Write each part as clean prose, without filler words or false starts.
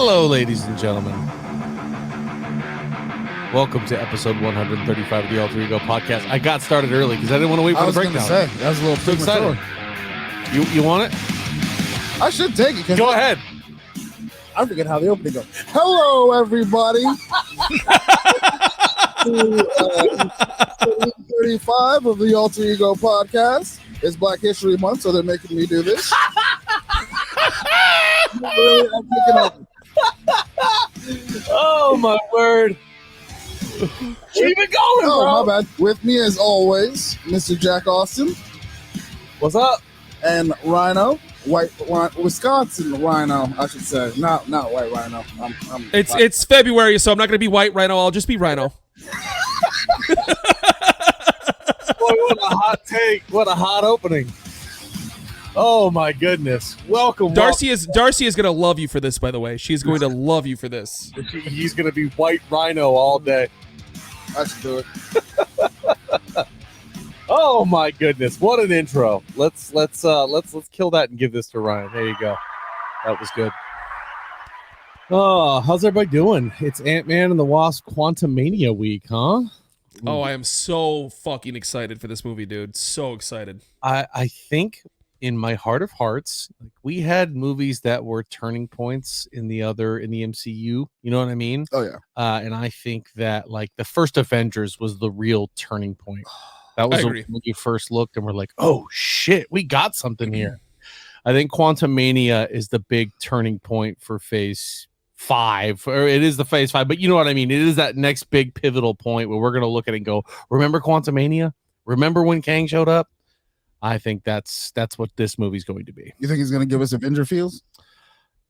Hello, ladies and gentlemen. Welcome to episode 135 of the Alter Ego podcast. I got started early because I didn't want to wait for the breakdown. Say, that was a little excited. You want it? I should take it. Go ahead. I forget how the opening goes. Hello, everybody. 35 of the Alter Ego podcast. It's Black History Month, so they're making me do this. Oh, my word. Keep it going, bro. My bad. With me, as always, Mr. Jack Austin. What's up? And Rhino. Wisconsin Rhino, I should say. Not White Rhino. It's February, so I'm not going to be White Rhino. I'll just be Rhino. Boy, what a hot take. What a hot opening. Oh, my goodness. Welcome. Darcy is going to love you for this, by the way. She's going to love you for this. He's going to be White Rhino all day. I should do it. Oh my goodness, what an intro. Let's kill that and give this to Ryan. There you go. That was good. Oh, how's everybody doing? It's Antman and the Wasp Quantumania week, huh? Oh, I am so fucking excited for this movie, dude. So excited. I think in my heart of hearts, like, we had movies that were turning points in the MCU. You know what I mean? Oh yeah. And I think that like the first Avengers was the real turning point. That was when you first looked and we're like, oh shit, we got something here. I think Quantumania is the big turning point for phase 5, or it is the phase 5, but you know what I mean? It is that next big pivotal point where we're going to look at it and go, remember Quantumania? Remember when Kang showed up? I think that's what this movie's going to be. You think he's going to give us Avenger feels?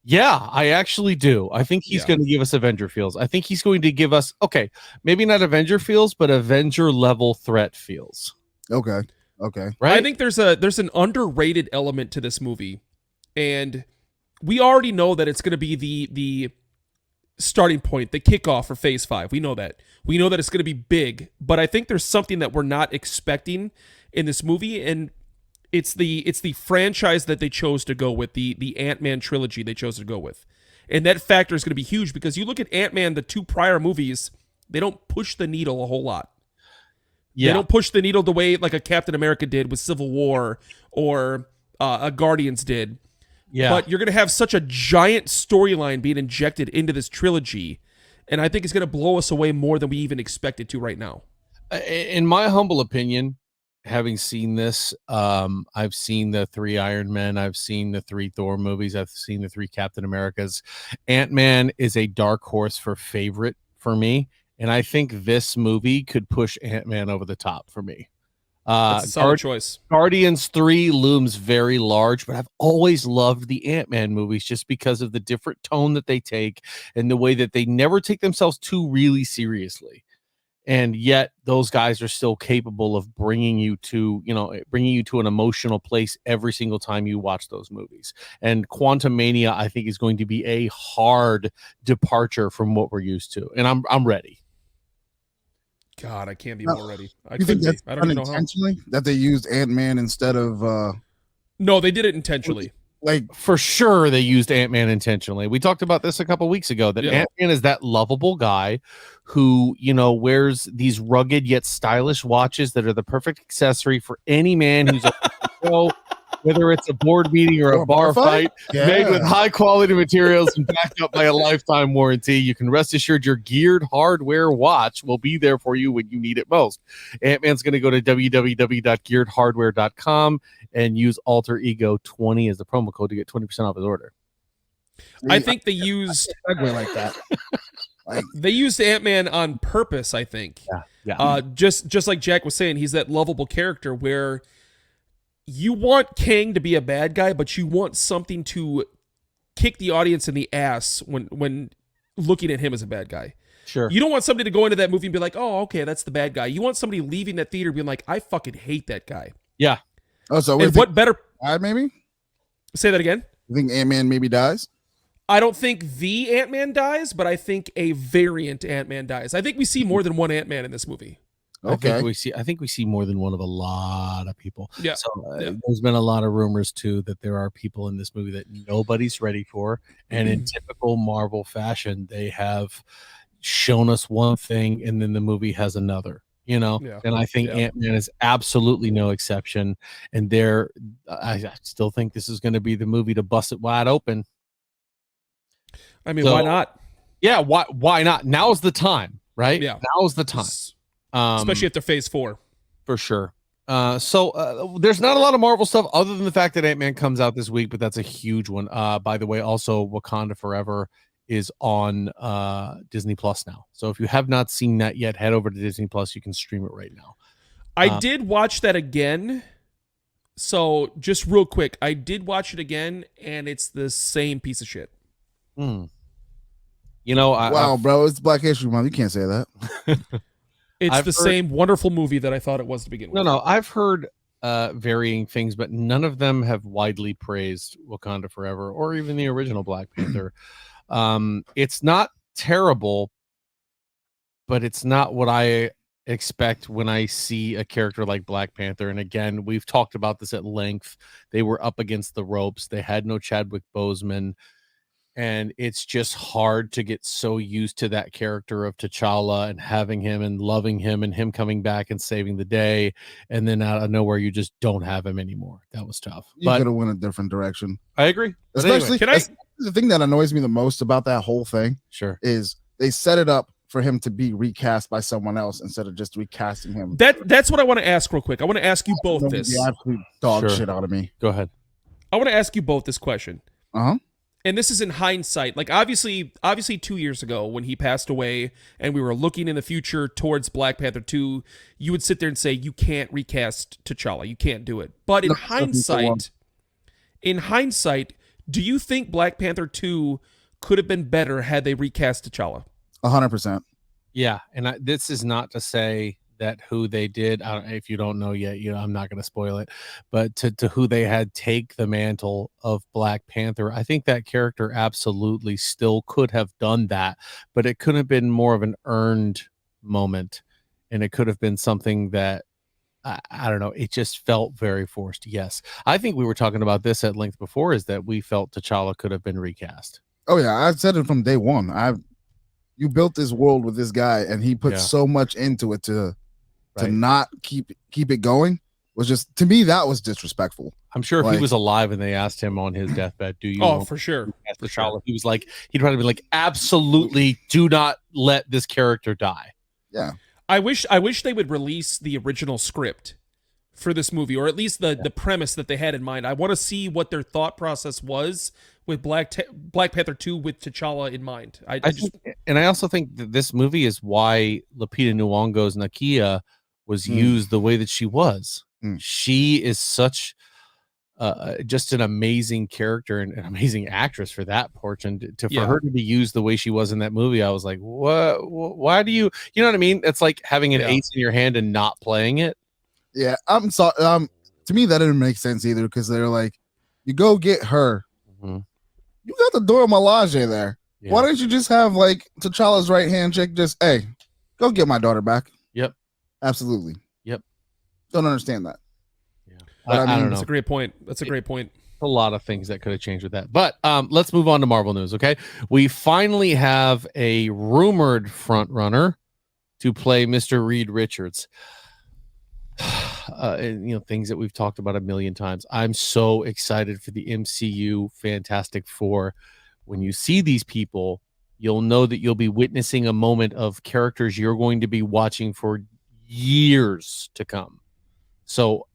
Yeah, I actually do. I think he's going to give us Avenger feels. I think he's going to give us, okay, maybe not Avenger feels, but Avenger level threat feels. Okay. Right? I think there's an underrated element to this movie, and we already know that it's going to be the starting point, the kickoff for Phase 5. We know that. We know that it's going to be big, but I think there's something that we're not expecting in this movie, and it's the franchise that they chose to go with, the Ant-Man trilogy they chose to go with. And that factor is going to be huge because you look at Ant-Man, the 2 prior movies, they don't push the needle a whole lot. Yeah. They don't push the needle the way like a Captain America did with Civil War or a Guardians did. Yeah. But you're going to have such a giant storyline being injected into this trilogy, and I think it's going to blow us away more than we even expected to right now. In my humble opinion, having seen this, I've seen the 3 Iron Men, I've seen the 3 Thor movies, I've seen the 3 Captain Americas. Ant-Man is a dark horse for favorite for me, and I think this movie could push Ant-Man over the top for me. That's a solid choice. Guardians 3 looms very large, but I've always loved the Ant-Man movies just because of the different tone that they take and the way that they never take themselves too really seriously. And yet those guys are still capable of bringing you to an emotional place every single time you watch those movies. And Quantumania, I think, is going to be a hard departure from what we're used to. And I'm ready. God, I can't be more ready. You think that's unintentionally that they used Ant-Man instead of No, they did it intentionally. Like, for sure they used Ant-Man intentionally. We talked about this a couple weeks ago, that Ant-Man is that lovable guy who, wears these rugged yet stylish watches that are the perfect accessory for any man who's whether it's a board meeting or a bar fight, made with high quality materials and backed up by a lifetime warranty. You can rest assured your geared hardware watch will be there for you when you need it most. Ant-Man's going to go to www.gearedhardware.com and use Alter Ego 20 as the promo code to get 20% off his order. I think they used segue like that. They used Ant-Man on purpose, I think. Yeah. Just like Jack was saying, he's that lovable character where you want Kang to be a bad guy, but you want something to kick the audience in the ass when looking at him as a bad guy. Sure. You don't want somebody to go into that movie and be like, oh, okay, that's the bad guy. You want somebody leaving that theater being like, I fucking hate that guy. Yeah. Oh, so what better? Maybe? Say that again? You think Ant-Man maybe dies? I don't think the Ant-Man dies, but I think a variant Ant-Man dies. I think we see more than one Ant-Man in this movie. Okay. I think we see more than one of a lot of people. Yeah. So Yeah. there's been a lot of rumors too that there are people in this movie that nobody's ready for, and in typical Marvel fashion, they have shown us one thing and then the movie has another. Yeah. And I think Yeah. Ant-Man is absolutely no exception. And I still think this is going to be the movie to bust it wide open. I mean, So, why not? Yeah, why not? Now's the time, right? Yeah. Now's the time. Especially after Phase 4. For sure. So there's not a lot of Marvel stuff other than the fact that Ant-Man comes out this week, but that's a huge one. By the way, also Wakanda Forever is on Disney Plus now. So if you have not seen that yet, head over to Disney Plus. You can stream it right now. I did watch that again. So just real quick, I did watch it again, and it's the same piece of shit. Wow, bro, it's Black History Month. You can't say that. It's same wonderful movie that I thought it was to begin with. No, I've heard varying things, but none of them have widely praised Wakanda Forever or even the original Black Panther. It's not terrible, but it's not what I expect when I see a character like Black Panther. And again, we've talked about this at length. They were up against the ropes. They had no Chadwick Boseman. And it's just hard to get so used to that character of T'Challa and having him and loving him and him coming back and saving the day. And then out of nowhere, you just don't have him anymore. That was tough. You could have went a different direction. I agree. Especially, anyway, the thing that annoys me the most about that whole thing is they set it up for him to be recast by someone else instead of just recasting him. That's what I want to ask real quick. I want to ask you both this. The absolute dog shit out of me. Go ahead. I want to ask you both this question. Uh-huh. And this is in hindsight. Like obviously 2 years ago when he passed away and we were looking in the future towards Black Panther 2, you would sit there and say, you can't recast T'Challa. You can't do it. But in hindsight, do you think Black Panther 2 could have been better had they recast T'Challa? 100%. Yeah. And this is not to say that who they did, if you don't know yet, I'm not going to spoil it, but to who they had take the mantle of Black Panther, I think that character absolutely still could have done that, but it could have been more of an earned moment, and it could have been something that I don't know, it just felt very forced. Yes, I think we were talking about this at length before, is that we felt T'Challa could have been recast. Oh yeah, I said it from day one. You built this world with this guy, and he put so much into it to not keep it going was just, to me, that was disrespectful. I'm sure if he was alive and they asked him on his deathbed, do you? Oh, for sure. For sure. He was like, he'd probably be like, absolutely, do not let this character die. Yeah. I wish they would release the original script for this movie, or at least the premise that they had in mind. I want to see what their thought process was with Black Panther 2 with T'Challa in mind. I also think that this movie is why Lupita Nyong'o's Nakia was used the way that she was. She is such just an amazing character and an amazing actress for that portion. For her to be used the way she was in that movie, I was like, what? Why do you know what I mean? It's like having an ace in your hand and not playing it. Yeah, I'm sorry. To me, that didn't make sense either, because they're like, you go get her. You got the Dora Milaje there. Yeah. Why don't you just have like T'Challa's right hand chick? Just, hey, go get my daughter back. Yep. Absolutely. Yep. Don't understand that. Yeah. I don't know. That's a great point. A lot of things that could have changed with that. But let's move on to Marvel news, okay? We finally have a rumored front runner to play Mr. Reed Richards. And, things that we've talked about a million times. I'm so excited for the MCU Fantastic Four. When you see these people, you'll know that you'll be witnessing a moment of characters you're going to be watching for years to come. So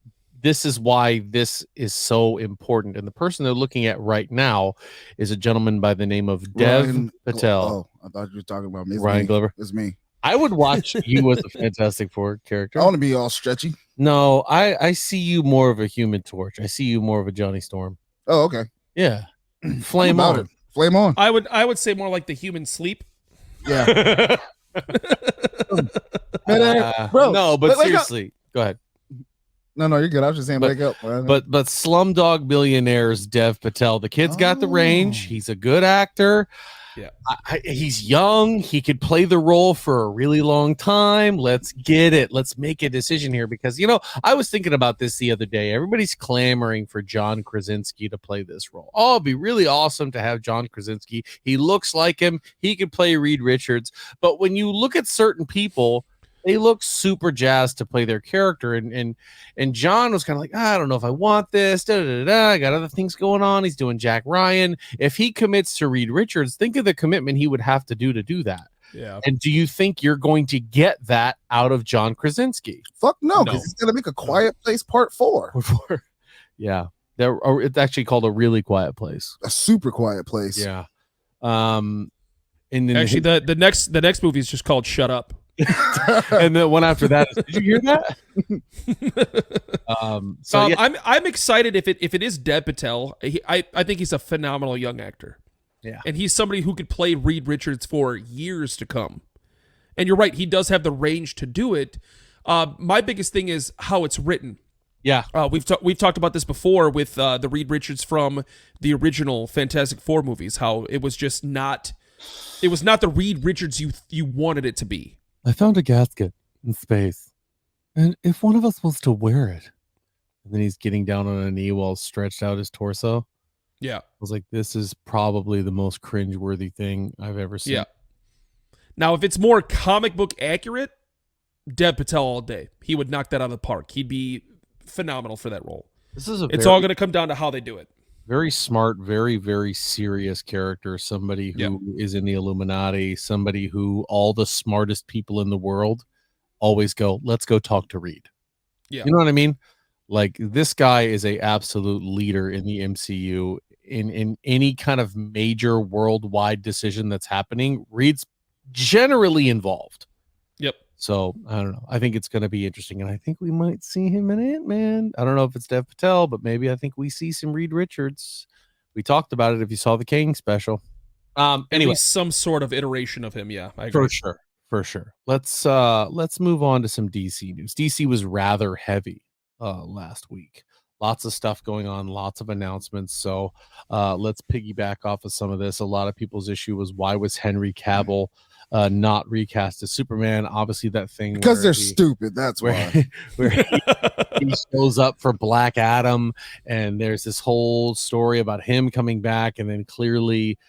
this is why this is so important. And the person they're looking at right now is a gentleman by the name of Dev Patel. Oh, I thought you were talking about me. Ryan Glover. It's me. I would watch you as a Fantastic Four character. I want to be all stretchy. No, I see you more of a Human Torch. I see you more of a Johnny Storm. Oh, okay. Yeah. Flame on. Flame on. I would say more like the Human Sleep. Yeah. Bro, no, but seriously, go ahead. No, you're good. I was just saying, wake up. But Slumdog Millionaire's Dev Patel. The kid's got the range. He's a good actor. Yeah. He's young. He could play the role for a really long time. Let's get it. Let's make a decision here because, I was thinking about this the other day. Everybody's clamoring for John Krasinski to play this role. Oh, it'd be really awesome to have John Krasinski. He looks like him. He could play Reed Richards. But when you look at certain people, they look super jazzed to play their character. And John was kind of like, I don't know if I want this. I got other things going on. He's doing Jack Ryan. If he commits to Reed Richards, think of the commitment he would have to do that. Yeah. And do you think you're going to get that out of John Krasinski? Fuck no, because he's going to make A Quiet Place Part 4. Yeah. It's actually called A Really Quiet Place. A super quiet place. Yeah. And then actually, the next movie is just called Shut Up. And the one after that is, did you hear that? I'm excited if it is Dev Patel. I think he's a phenomenal young actor. Yeah, and he's somebody who could play Reed Richards for years to come. And you're right, he does have the range to do it. My biggest thing is how it's written. Yeah, we've talked about this before with the Reed Richards from the original Fantastic Four movies. How it was just not. It was not the Reed Richards you wanted it to be. I found a gasket in space, and if one of us was to wear it, and then he's getting down on a knee while stretched out his torso. Yeah, I was like, this is probably the most cringeworthy thing I've ever seen. Yeah. Now, if it's more comic book accurate, Dev Patel all day. He would knock that out of the park. He'd be phenomenal for that role. It's all going to come down to how they do it. Very smart, very, very serious character. Somebody who is in the Illuminati, somebody who all the smartest people in the world always go, let's go talk to Reed. Yeah. You know what I mean? Like, this guy is a absolute leader in the MCU. In any kind of major worldwide decision that's happening, Reed's generally involved. Yep. So I don't know. I think it's going to be interesting, and I think we might see him in Antman. I don't know if it's Dev Patel, but maybe I think we see some Reed Richards. We talked about it if you saw the King special. Anyway, some sort of iteration of him. Yeah, I agree. For sure. Let's move on to some DC news. DC was rather heavy last week. Lots of stuff going on, lots of announcements. So let's piggyback off of some of this. A lot of people's issue was, why was Henry Cavill not recast as Superman? Obviously, that thing because they're stupid. That's why. Where he shows up for Black Adam, and there's this whole story about him coming back, and then clearly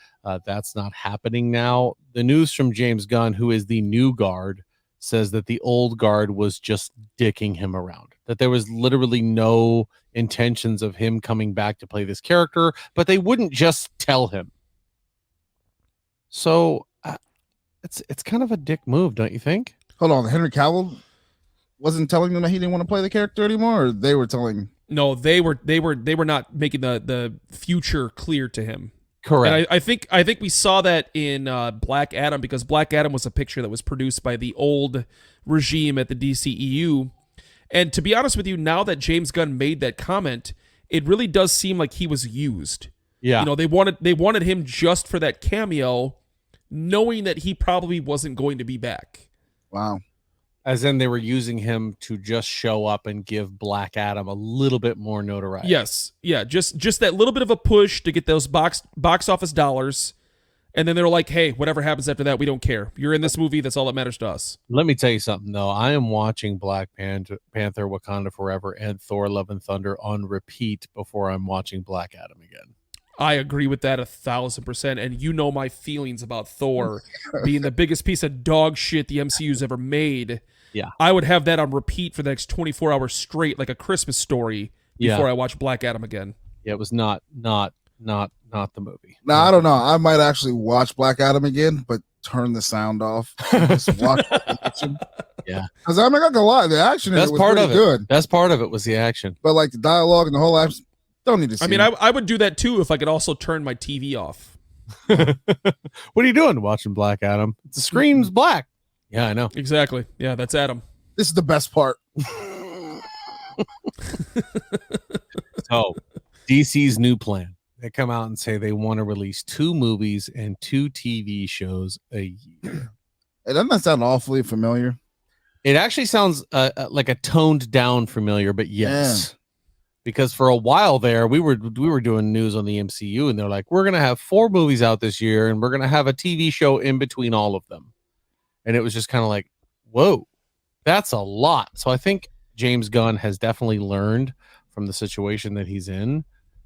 that's not happening now. The news from James Gunn, who is the new guard, says that the old guard was just dicking him around, that there was literally no intentions of him coming back to play this character, but they wouldn't just tell him. So it's kind of a dick move, don't you think? Hold on, Henry Cavill wasn't telling them that he didn't want to play the character anymore, or they were telling? No, they were not making the future clear to him. Correct. And I think we saw that in Black Adam, because Black Adam was a picture that was produced by the old regime at the DCEU. And to be honest with you, now that James Gunn made that comment, it really does seem like he was used. Yeah. They wanted him just for that cameo, knowing that he probably wasn't going to be back. Wow. As in, they were using him to just show up and give Black Adam a little bit more notoriety. Yes. Yeah. Just that little bit of a push to get those box office dollars. And then they were like, hey, whatever happens after that, we don't care. You're in this movie. That's all that matters to us. Let me tell you something, though. I am watching Black Panther, Wakanda Forever, and Thor Love and Thunder on repeat before I'm watching Black Adam again. I agree with that 1,000%. And you know my feelings about Thor being the biggest piece of dog shit the MCU's ever made. Yeah, I would have that on repeat for the next 24 hours straight, like a Christmas story, before I watch Black Adam again. Yeah, it was not the movie. No, I don't know. I might actually watch Black Adam again, but turn the sound off. Just watch the action. Yeah, because I'm not gonna lie, the action that's was part of it. Good. That's part of it was the action, but like the dialogue and the whole action, don't need to see. I mean, I would do that too if I could also turn my TV off. What are you doing watching Black Adam? The screen's black. Yeah, I know. Exactly. Yeah, that's Adam. This is the best part. So, DC's new plan. They come out and say they want to release 2 movies and 2 TV shows a year. It doesn't sound awfully familiar. It actually sounds like a toned down familiar, but yes. Because for a while there, we were doing news on the MCU, and they're like, we're gonna have 4 movies out this year, and we're gonna have a TV show in between all of them. And it was just kind of like, whoa, that's a lot. So I think James Gunn has definitely learned from the situation that he's in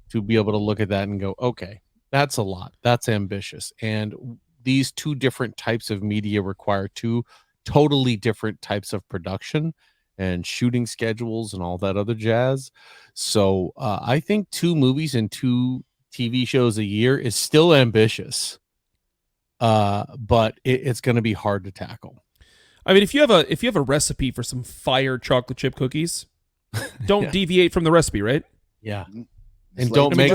to be able to look at that and go, okay, that's a lot. That's ambitious. And these 2 different types of media require 2 totally different types of production and shooting schedules and all that other jazz. So I think 2 movies and 2 TV shows a year is still ambitious. But it's going to be hard to tackle. I mean, if you have a recipe for some fire chocolate chip cookies, don't deviate from the recipe, right? Yeah. And don't bake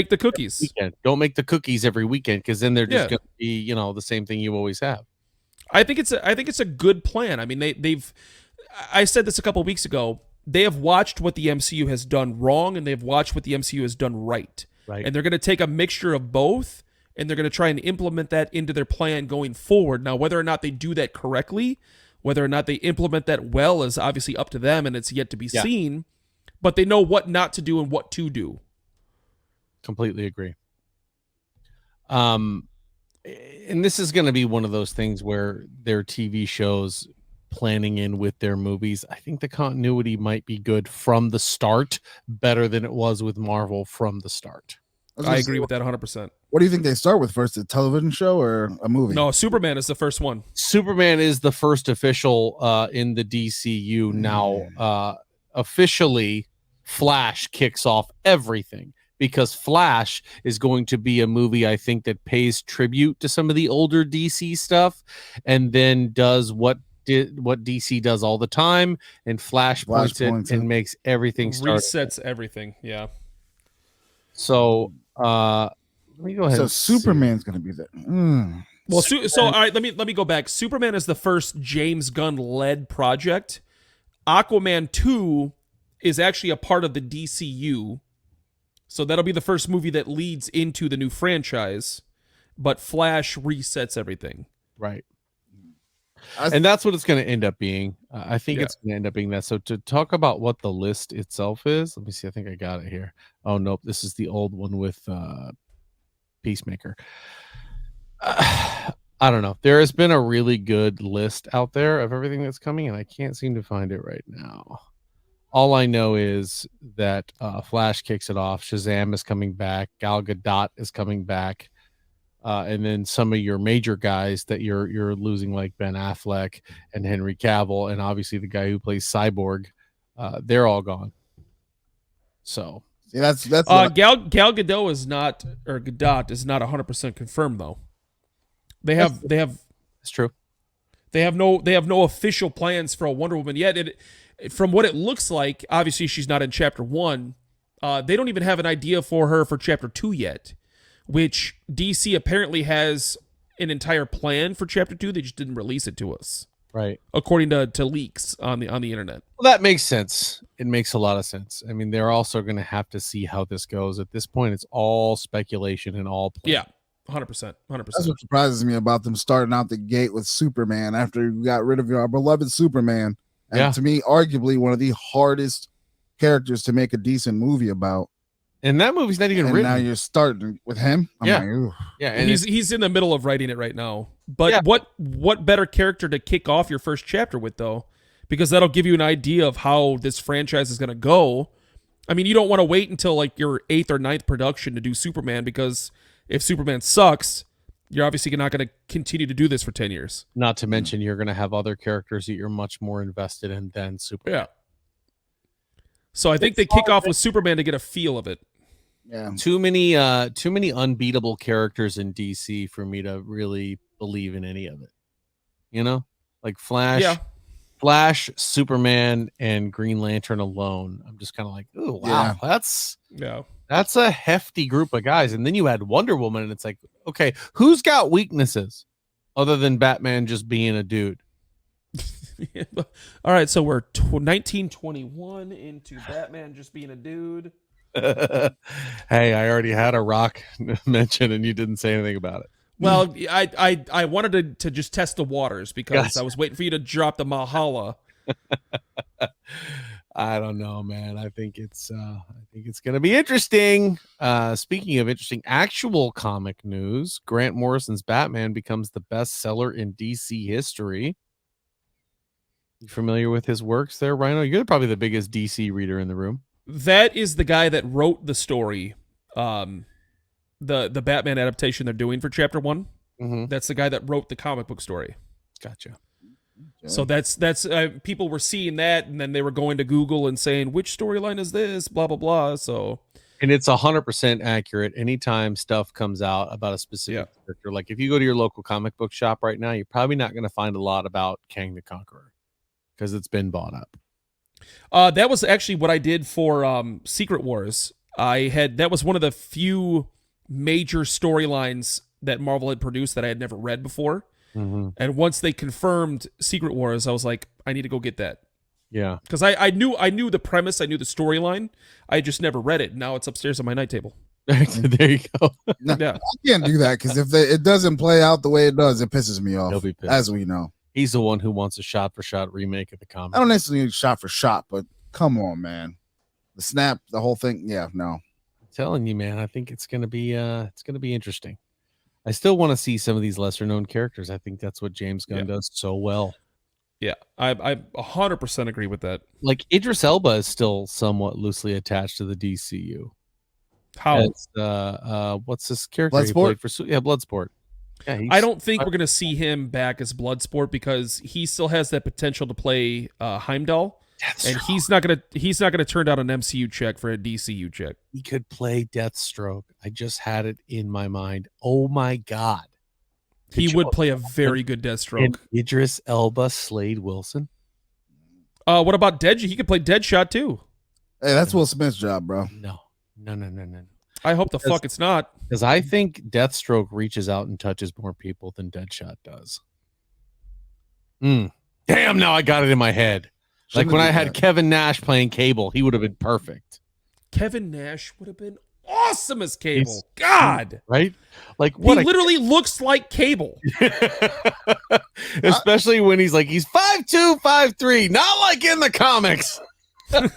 the cookies. Weekend. Don't make the cookies every weekend, because then they're just going to be, the same thing you always have. I think it's a good plan. I mean, I said this a couple of weeks ago. They have watched what the MCU has done wrong, and they've watched what the MCU has done right. Right. And they're going to take a mixture of both, and they're going to try and implement that into their plan going forward. Now, whether or not they do that correctly, whether or not they implement that well is obviously up to them, and it's yet to be seen. But they know what not to do and what to do. Completely agree. And this is going to be one of those things where their TV shows planning in with their movies, I think the continuity might be good from the start, better than it was with Marvel from the start. I agree with that 100%. What do you think they start with first, a television show or a movie? No, Superman is the first one. Superman is the first official in the DCU. Now, officially, Flash kicks off everything, because Flash is going to be a movie, I think, that pays tribute to some of the older DC stuff, and then does what DC does all the time, and Flash points it and makes everything start. Resets everything, yeah. So, let me go ahead. So Superman's going to be there. Well, so all right, let me go back. Superman is the first James Gunn led project. Aquaman 2 is actually a part of the DCU. So that'll be the first movie that leads into the new franchise, but Flash resets everything. Right. And that's what it's going to end up being. I think it's going to end up being that. So to talk about what the list itself is, let me see. I think I got it here. Oh, nope. This is the old one with Peacemaker. I don't know. There has been a really good list out there of everything that's coming, and I can't seem to find it right now. All I know is that Flash kicks it off. Shazam is coming back. Gal Gadot is coming back. And then some of your major guys that you're losing, like Ben Affleck and Henry Cavill, and obviously the guy who plays Cyborg, they're all gone. So that's Gal Gadot is not, or Gadot is not 100% confirmed though. They have it's true. They have no official plans for a Wonder Woman yet. From what it looks like, obviously she's not in Chapter 1. They don't even have an idea for her for Chapter 2 yet, which DC apparently has an entire plan for Chapter 2. They just didn't release it to us, right? According to leaks on the internet. Well, that makes sense. It makes a lot of sense. I mean, they're also going to have to see how this goes. At this point, it's all speculation and all plan. Yeah, 100%. That's what surprises me about them starting out the gate with Superman after you got rid of your beloved Superman. And to me, arguably one of the hardest characters to make a decent movie about. And that movie's not even written. Now you're starting with him. I'm like, and he's in the middle of writing it right now. But what better character to kick off your first chapter with, though? Because that'll give you an idea of how this franchise is going to go. I mean, you don't want to wait until like your 8th or 9th production to do Superman, because if Superman sucks, you're obviously not going to continue to do this for 10 years. Not to mention you're going to have other characters that you're much more invested in than Superman. Yeah. So I think they kick off with Superman to get a feel of it. Yeah. Too many unbeatable characters in DC for me to really believe in any of it. You know? Like Flash, Superman, and Green Lantern alone. I'm just kind of like, oh wow, that's a hefty group of guys. And then you add Wonder Woman, and it's like, okay, who's got weaknesses other than Batman just being a dude? All right, so we're 1921 into Batman just being a dude. Hey, I already had a Rock mention, and you didn't say anything about it. Well, I wanted to just test the waters because I was waiting for you to drop the Mahala. I don't know, man. I think it's gonna be interesting. Speaking of interesting actual comic news, Grant Morrison's Batman becomes the bestseller in DC history. You familiar with his works there, Rhino? You're probably the biggest DC reader in the room. That is the guy that wrote the story, the Batman adaptation they're doing for Chapter 1. Mm-hmm. That's the guy that wrote the comic book story. Gotcha. So that's people were seeing that, and then they were going to Google and saying, which storyline is this? Blah, blah, blah. So, and it's 100% accurate. Anytime stuff comes out about a specific character, like if you go to your local comic book shop right now, you're probably not going to find a lot about Kang the Conqueror because it's been bought up. That was actually what I did for Secret Wars. That was one of the few major storylines that Marvel had produced that I had never read before. Mm-hmm. And once they confirmed Secret Wars, I was like, I need to go get that. Yeah, because I knew the premise, I knew the storyline, I just never read it. Now it's upstairs on my night table. There you go. No, Yeah. I can't do that because if it doesn't play out the way it does, it pisses me off. He'll be pissed. As we know. He's the one who wants a shot-for-shot remake of the comic. I don't necessarily need shot for shot, but come on, man. The snap, the whole thing. Yeah, no. I'm telling you, man. I think it's gonna be interesting. I still want to see some of these lesser-known characters. I think that's what James Gunn does so well. Yeah, I 100% agree with that. Like Idris Elba is still somewhat loosely attached to the DCU. How? What's this character? Bloodsport? Bloodsport. Yeah, I don't think we're gonna see him back as Bloodsport because he still has that potential to play Heimdall. And he's not gonna turn down an MCU check for a DCU check. He could play Deathstroke. I just had it in my mind. Oh my god, he would play a very good Deathstroke. And Idris Elba, Slade Wilson. What about Deadshot? He could play Deadshot too. Hey, that's Will Smith's job, bro. No. I hope the fuck it's not. Because I think Deathstroke reaches out and touches more people than Deadshot does. Damn! Now I got it in my head. Like when I had Kevin Nash playing Cable, he would have been perfect. Kevin Nash would have been awesome as Cable. God, right? Like what? He literally looks like Cable. Especially when he's 5'2", 5'3", not like in the comics. I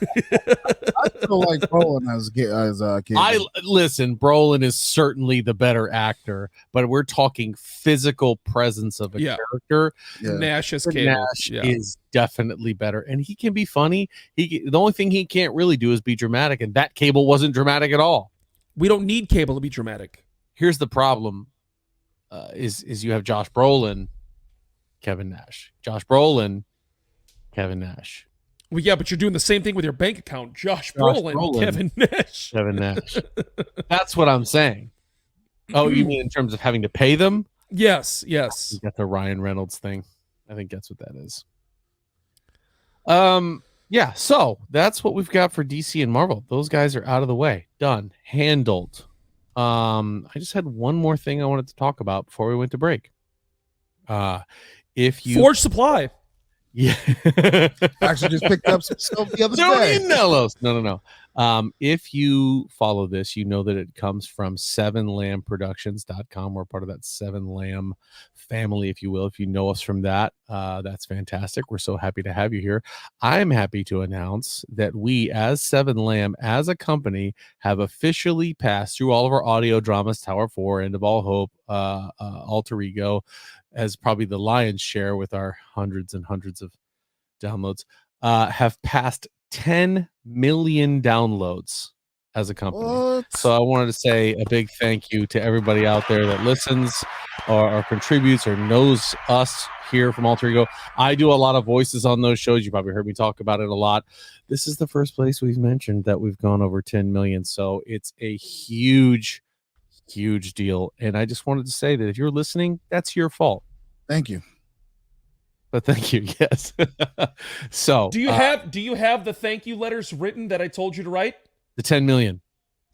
feel like Brolin as Cable. Listen, Brolin is certainly the better actor, but we're talking physical presence of a character. Yeah. Nash as Cable. Nash is definitely better, and he can be funny. The only thing he can't really do is be dramatic, and that Cable wasn't dramatic at all. We don't need Cable to be dramatic. Here's the problem: is you have Josh Brolin, Kevin Nash. Josh Brolin, Kevin Nash. Well, yeah, but you're doing the same thing with your bank account. Josh Brolin, Kevin Nash. Kevin Nash. That's what I'm saying. Oh, you mean in terms of having to pay them? Yes. That's the Ryan Reynolds thing. I think that's what that is. Yeah, so that's what we've got for DC and Marvel. Those guys are out of the way. Done. Handled. I just had one more thing I wanted to talk about before we went to break. Forge Supply. Yeah. Actually just picked up some soap the other day. No. If you follow this, you know that it comes from 7lambproductions.com. We're part of that 7lamb family, if you will. If you know us from that, that's fantastic. We're so happy to have you here. I'm happy to announce that we, as 7lamb, as a company, have officially passed through all of our audio dramas, Tower 4, End of All Hope, Alter Ego, as probably the lion's share with our hundreds and hundreds of downloads, have passed 10 million downloads as a company. What? So I wanted to say a big thank you to everybody out there that listens or contributes or knows us here from Alter Ego. I do a lot of voices on those shows. You probably heard me talk about it a lot. This is the first place we've mentioned that we've gone over 10 million. So it's a huge deal. And I just wanted to say that if you're listening, that's your fault. Thank you. But thank you. Yes. So do you have the thank you letters written that I told you to write? The 10 million.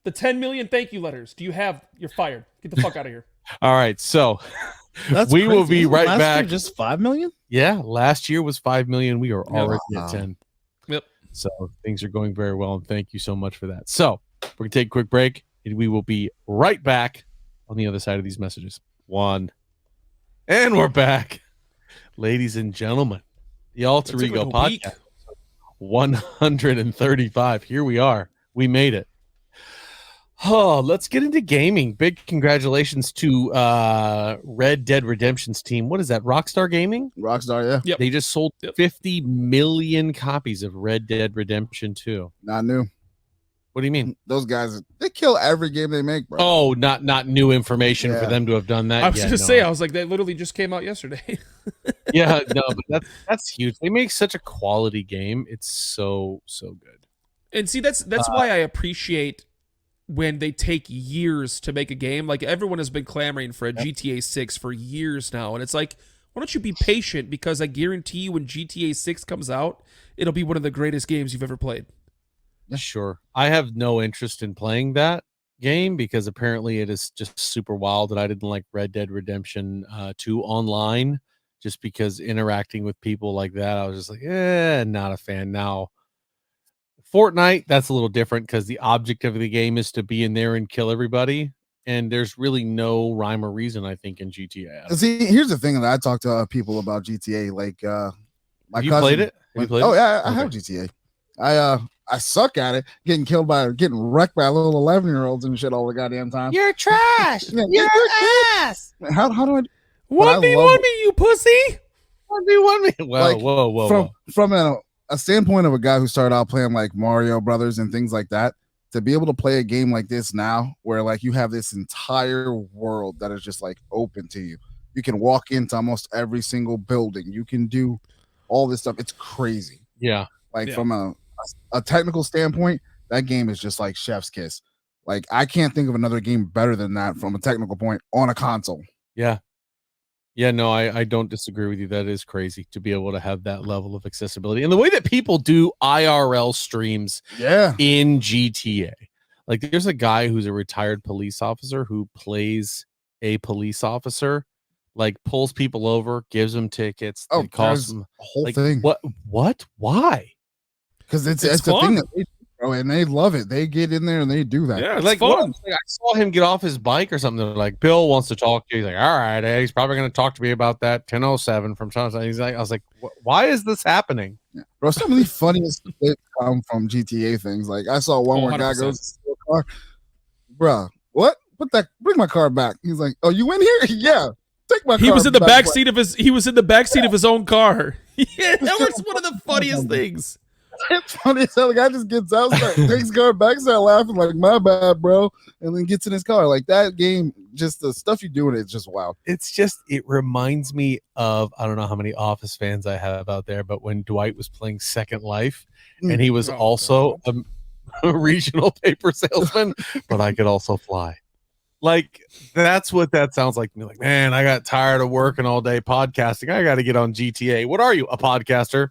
The 10 million thank you letters. Do you have? You're fired. Get the fuck out of here. All right. So That's we crazy. will be right Last back. year, just 5 million? Yeah. Last year was 5 million. We are already at 10. Yep. So things are going very well. And thank you so much for that. So we're going to take a quick break and we will be right back on the other side of these messages. And we're back. Ladies and gentlemen, the Alter Ego podcast. 135. Here we are. We made it. Oh, let's get into gaming. Big congratulations to Red Dead Redemption's team. What is that? Rockstar Gaming? Rockstar, yeah. Yep. They just sold 50 million copies of Red Dead Redemption 2. Not new. What do you mean? Those guys, they kill every game they make, bro. Oh, not new information for them to have done that. I was gonna say, I was like, that literally just came out yesterday. Yeah, no, but that's huge. They make such a quality game. It's so good. And see, that's why I appreciate when they take years to make a game. Like, everyone has been clamoring for a GTA 6 for years now, and it's like, why don't you be patient? Because I guarantee you, when GTA 6 comes out, it'll be one of the greatest games you've ever played. Sure. I have no interest in playing that game because apparently it is just super wild, and I didn't like Red Dead Redemption 2 online just because interacting with people like that, I was just like, not a fan. Now, Fortnite, that's a little different because the object of the game is to be in there and kill everybody, and there's really no rhyme or reason, I think, in GTA. See, here's the thing that I talk to people about GTA. Like, my Have you cousin played it? Yeah, I have GTA. I suck at it, getting wrecked by little 11-year-olds and shit all the goddamn time. You're trash. You're ass. How do I 1v1 me, you pussy? 1v1 me. Well, Like, whoa. From a standpoint of a guy who started out playing like Mario Brothers and things like that, to be able to play a game like this now, where like you have this entire world that is just like open to you. You can walk into almost every single building. You can do all this stuff. It's crazy. Yeah. Like from a technical standpoint, that game is just like chef's kiss. Like, I can't think of another game better than that from a technical point on a console. Yeah. Yeah, no, I don't disagree with you. That is crazy to be able to have that level of accessibility. And the way that people do IRL streams in GTA. Like, there's a guy who's a retired police officer who plays a police officer, like pulls people over, gives them tickets. Oh, costs them a whole like, thing. What? Why? Because it's a thing that they do, bro, and they love it. They get in there and they do that. Yeah, it's like, fun. I saw him get off his bike or something. They're like, Bill wants to talk to you. He's like, all right, he's probably going to talk to me about that 1007 from China. He's like, I was like, why is this happening? Yeah. Bro, some of the funniest clips come from GTA things. Like, I saw one where a guy goes to a car, bro, what? Bring my car back. He's like, oh, you in here? Yeah. Take my car. He was in the back backseat of his. He was in the backseat of his own car. Yeah, that was one of the funniest things. It's funny as hell. The guy just gets out, takes his car back, start laughing like, my bad, bro, and then gets in his car. Like, that game, just the stuff you do in it's just wild. It reminds me of, I don't know how many Office fans I have out there, but when Dwight was playing Second Life, and he was also a regional paper salesman, but I could also fly. Like, that's what that sounds like to me. Like, man, I got tired of working all day podcasting. I got to get on GTA. What are you, a podcaster?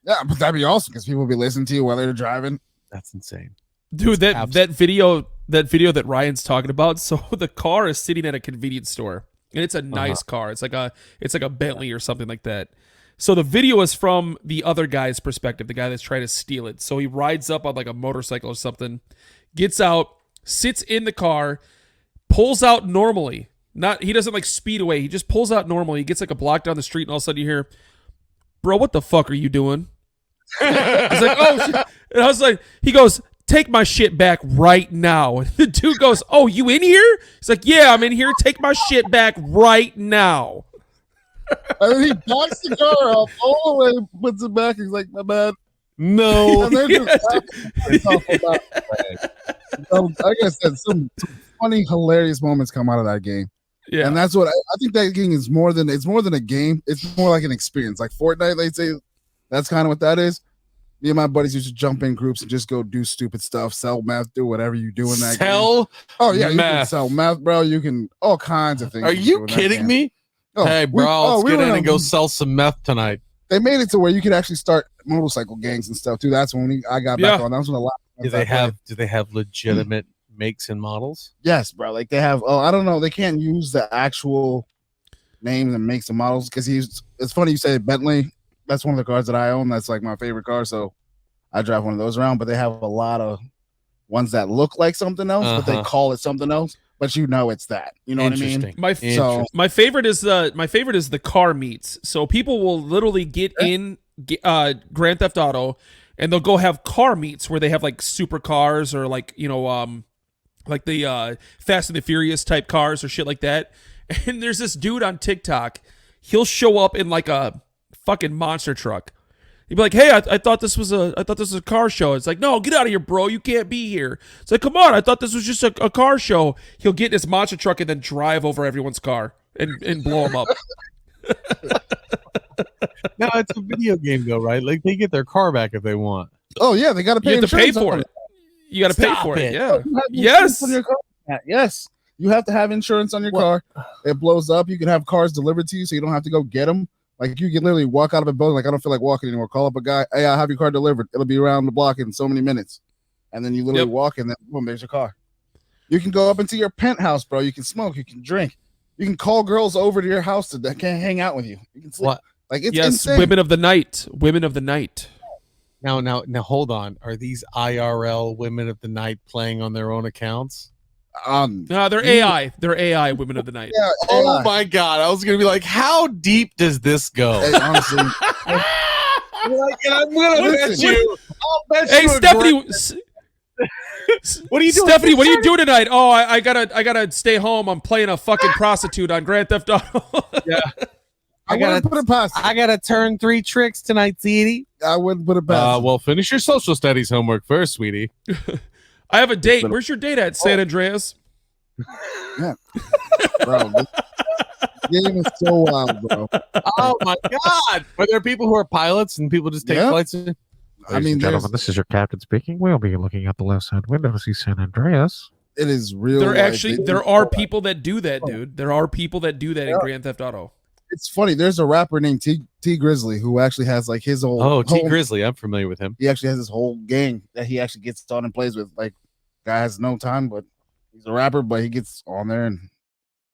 Yeah, but that'd be awesome because people will be listening to you while they're driving. That's insane, dude. That video that Ryan's talking about. So the car is sitting at a convenience store, and it's a nice car. It's like a Bentley or something like that. So the video is from the other guy's perspective, the guy that's trying to steal it. So he rides up on like a motorcycle or something, gets out, sits in the car, pulls out normally. He doesn't like speed away. He just pulls out normally. He gets like a block down the street, and all of a sudden you hear, bro, what the fuck are you doing? He's like, oh shit. And I was like, he goes, take my shit back right now. And the dude goes, oh, you in here? He's like, yeah, I'm in here. Take my shit back right now. And then he backs the car up all the way, puts it back. He's like, my bad. No. And they're just like I said, some funny, hilarious moments come out of that game. Yeah, and that's what I think. That game is more than a game. It's more like an experience. Like Fortnite, they say that's kind of what that is. Me and my buddies used to jump in groups and just go do stupid stuff, sell meth, do whatever you do in that game. Oh yeah, you can sell meth, bro. You can all kinds of things. Are you kidding me? Oh, hey, bro, let's get in and go sell some meth tonight. They made it to where you could actually start motorcycle gangs and stuff too. That's when I got back on. That's when a lot. Do they have legitimate makes and models? Yes, bro. Like they have. Oh, I don't know. They can't use the actual names and makes and models because it's funny you say Bentley. That's one of the cars that I own. That's like my favorite car. So I drive one of those around. But they have a lot of ones that look like something else, but they call it something else. But you know it's that. You know what I mean? My favorite is the car meets. So people will literally get in Grand Theft Auto, and they'll go have car meets where they have like supercars or like like the Fast and the Furious type cars or shit like that. And there's this dude on TikTok. He'll show up in like a fucking monster truck. He'd be like, "Hey, I thought this was a car show." It's like, "No, get out of here, bro. You can't be here." It's like, "Come on, I thought this was just a car show." He'll get in his monster truck and then drive over everyone's car and blow them up. No, it's a video game though, right? Like they get their car back if they want. Oh yeah, they got to pay. You have to pay for it. You got to pay for it. Yeah. Yes. Yes. You have to have insurance on your car. It blows up. You can have cars delivered to you, so you don't have to go get them. Like you can literally walk out of a building. Like I don't feel like walking anymore. Call up a guy. Hey, I'll have your car delivered. It'll be around the block in so many minutes, and then you literally walk, and then boom, there's your car. You can go up into your penthouse, bro. You can smoke. You can drink. You can call girls over to your house that can hang out with you. You can sleep. What? Like it's insane. Women of the night. Women of the night. Now, hold on. Are these IRL women of the night playing on their own accounts? No, they're AI. They're AI women of the night. Yeah, oh my god! I was gonna be like, how deep does this go? Hey, honestly, like, and I'm gonna bet you. I'll bet hey, you Stephanie. What are you doing, Stephanie? What are you doing tonight? Oh, I gotta stay home. I'm playing a fucking prostitute on Grand Theft Auto. Yeah. I wouldn't put it past. I gotta turn 3 tricks tonight, sweetie. I wouldn't put it past. Well, finish your social studies homework first, sweetie. I have a date. Where's your date at, San Andreas? Yeah. Bro, this game is so wild, bro. Oh my god! Are there people who are pilots and people just take flights? I mean, gentlemen, this is your captain speaking. We'll be looking out the left-hand window to see San Andreas. It is real. There are people that do that, dude. There are people that do that in Grand Theft Auto. It's funny. There's a rapper named T Grizzly who actually has like his whole. Oh, T Grizzly. I'm familiar with him. He actually has this whole gang that he actually gets on and plays with. Like, guy has no time, but he's a rapper, but he gets on there and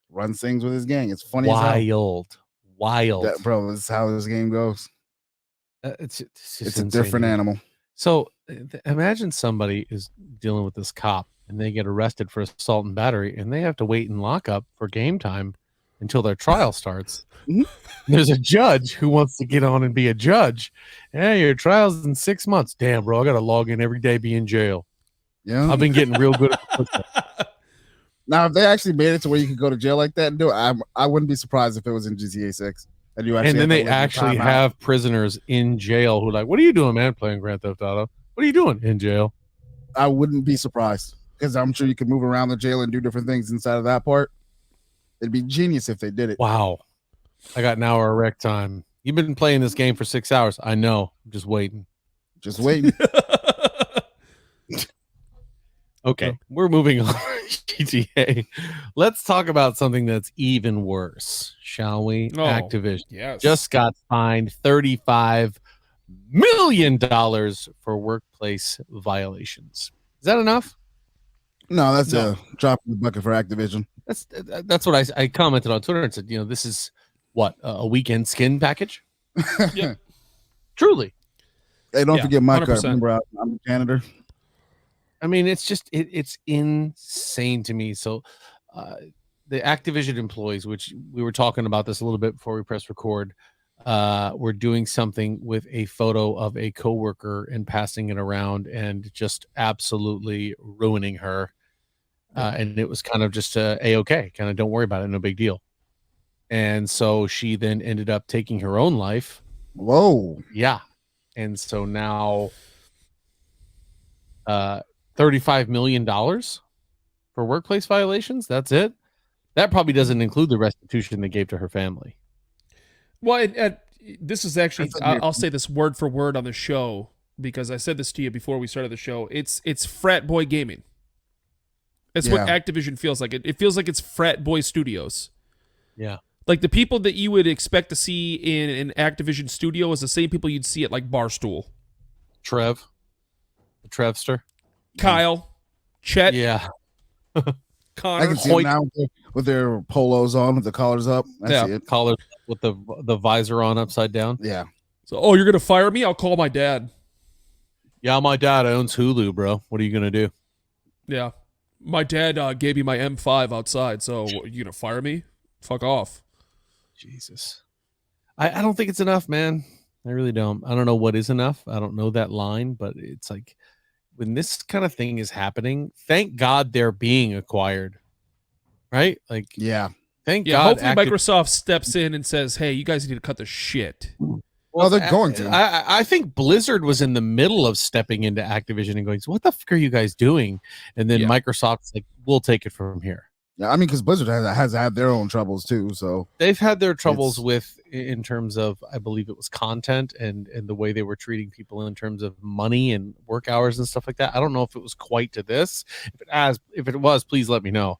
runs things with his gang. It's funny. Wild. Bro, this is how this game goes. It's a different animal. So imagine somebody is dealing with this cop and they get arrested for assault and battery and they have to wait in lockup for game time until their trial starts. There's a judge who wants to get on and be a judge. Hey, your trial's in 6 months. Damn, bro, I got to log in every day, be in jail. Yeah, I've been getting real good at Now, if they actually made it to where you could go to jail like that and do it, I wouldn't be surprised if it was in GTA 6. And then they actually have prisoners in jail who are like, what are you doing, man, playing Grand Theft Auto? What are you doing in jail? I wouldn't be surprised because I'm sure you could move around the jail and do different things inside of that part. It'd be genius if they did it. Wow. I got an hour of rec time. You've been playing this game for 6 hours. I know. I'm just waiting. Okay, we're moving on. GTA. Let's talk about something that's even worse, shall we? Activision just got fined $35 million for workplace violations. Is that enough? No, that's a drop in the bucket for Activision. That's what I commented on Twitter and said, this is what, a weekend skin package? Yeah. Truly. Hey, don't forget my car. 100%. Remember, I'm a janitor. I mean, it's just it's insane to me. So the Activision employees, which we were talking about this a little bit before we press record, were doing something with a photo of a coworker and passing it around and just absolutely ruining her. And it was kind of just A-okay, kind of don't worry about it, no big deal. And so she then ended up taking her own life. Whoa. Yeah. And so now $35 million for workplace violations. That's it. That probably doesn't include the restitution they gave to her family. Well, this is actually, I'll say this word for word on the show because I said this to you before we started the show. It's frat boy gaming. It's what Activision feels like. It feels like it's frat boy studios. Yeah. Like the people that you would expect to see in an Activision studio is the same people you'd see at like Barstool. The Trevster. Kyle. Chet. Yeah. Connor. I can see them now with their polos on, with the collars up. I see it. Collars with the visor on upside down. Yeah. So, you're going to fire me? I'll call my dad. Yeah, my dad owns Hulu, bro. What are you going to do? Yeah. My dad gave me my M5 outside, so you going to fire me? Fuck off. Jesus. I don't think it's enough, man. I really don't. I don't know what is enough. I don't know that line, but it's like when this kind of thing is happening, thank God they're being acquired, right? Like, Yeah. thank Yeah, God. hopefully Microsoft steps in and says, "Hey, you guys need to cut the shit." Well, they're going to. I think Blizzard was in the middle of stepping into Activision and going, so what the fuck are you guys doing? And then Microsoft's like, we'll take it from here. Yeah, I mean, because Blizzard has had their own troubles too. So they've had their troubles with, in terms of, I believe it was content and the way they were treating people in terms of money and work hours and stuff like that. I don't know if it was quite to this. If it was, please let me know.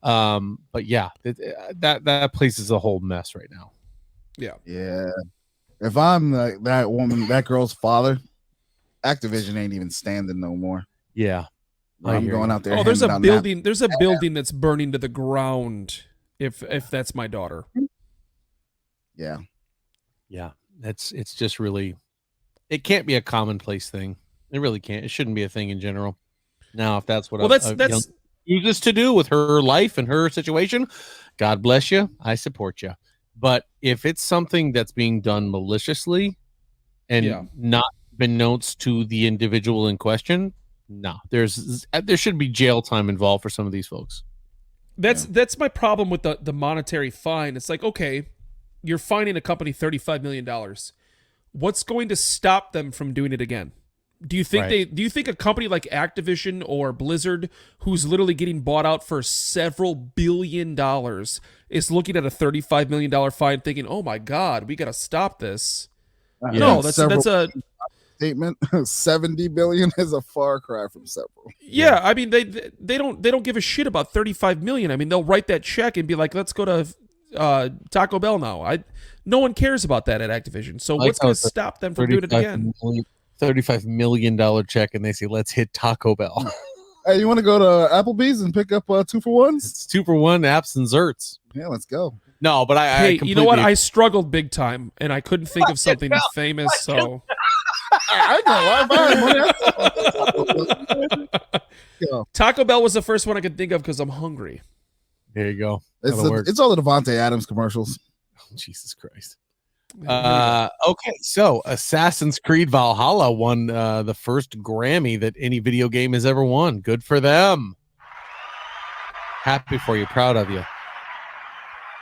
But yeah, that place is a whole mess right now. Yeah. If I'm that girl's father, Activision ain't even standing no more. Yeah. I'm going out there. Oh, there's a building. There's a building that's burning to the ground. If that's my daughter. Yeah. It's just really, it can't be a commonplace thing. It really can't. It shouldn't be a thing in general. Now, if that's what that's chooses to do with her life and her situation, God bless you. I support you. But if it's something that's being done maliciously and not been notes to the individual in question, no, there should be jail time involved for some of these folks. That's my problem with the monetary fine. It's like, okay, you're fining a company $35 million. What's going to stop them from doing it again? Do you think do you think a company like Activision or Blizzard, who's literally getting bought out for several $billion, is looking at a $35 million fine thinking, oh my God, we got to stop this? No, that's a statement. 70 billion is a far cry from several. Yeah, I mean they don't give a shit about 35 million. I mean, they'll write that check and be like, let's go to Taco Bell now. No one cares about that at Activision. So what's going to stop them from doing it again? $35 million check, and they say, let's hit Taco Bell. Hey, you want to go to Applebee's and pick up 2-for-1s? It's 2-for-1 apps and zerts. Yeah, let's go. No, but hey, you know what? I struggled big time, and I couldn't think of something famous. So Taco Bell was the first one I could think of because I'm hungry. There you go. It's all the Devontae Adams commercials. Oh, Jesus Christ. Okay, so Assassin's Creed Valhalla won the first Grammy that any video game has ever won. Good for them. Happy for you, proud of you.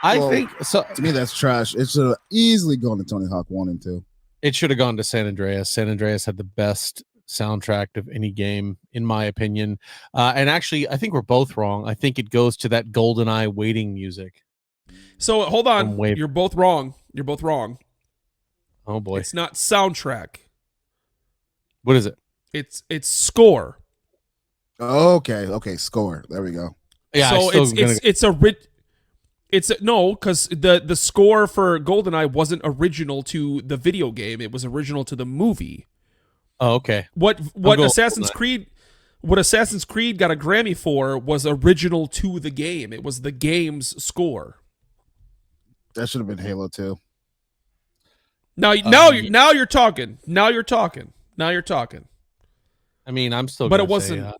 I think so. To me, that's trash. It should have easily gone to Tony Hawk 1 and 2. It should have gone to San Andreas. San Andreas had the best soundtrack of any game, in my opinion. And actually, I think we're both wrong. I think it goes to that GoldenEye waiting music. So hold on. You're both wrong. You're both wrong. Oh boy. It's not soundtrack. What is it? It's score. Okay, score. There we go. Yeah. So because the score for GoldenEye wasn't original to the video game. It was original to the movie. Oh, okay. What Assassin's Creed got a Grammy for was original to the game. It was the game's score. That should have been Halo 2. Now you're talking. Now you're talking. I mean, I'm still. But it wasn't.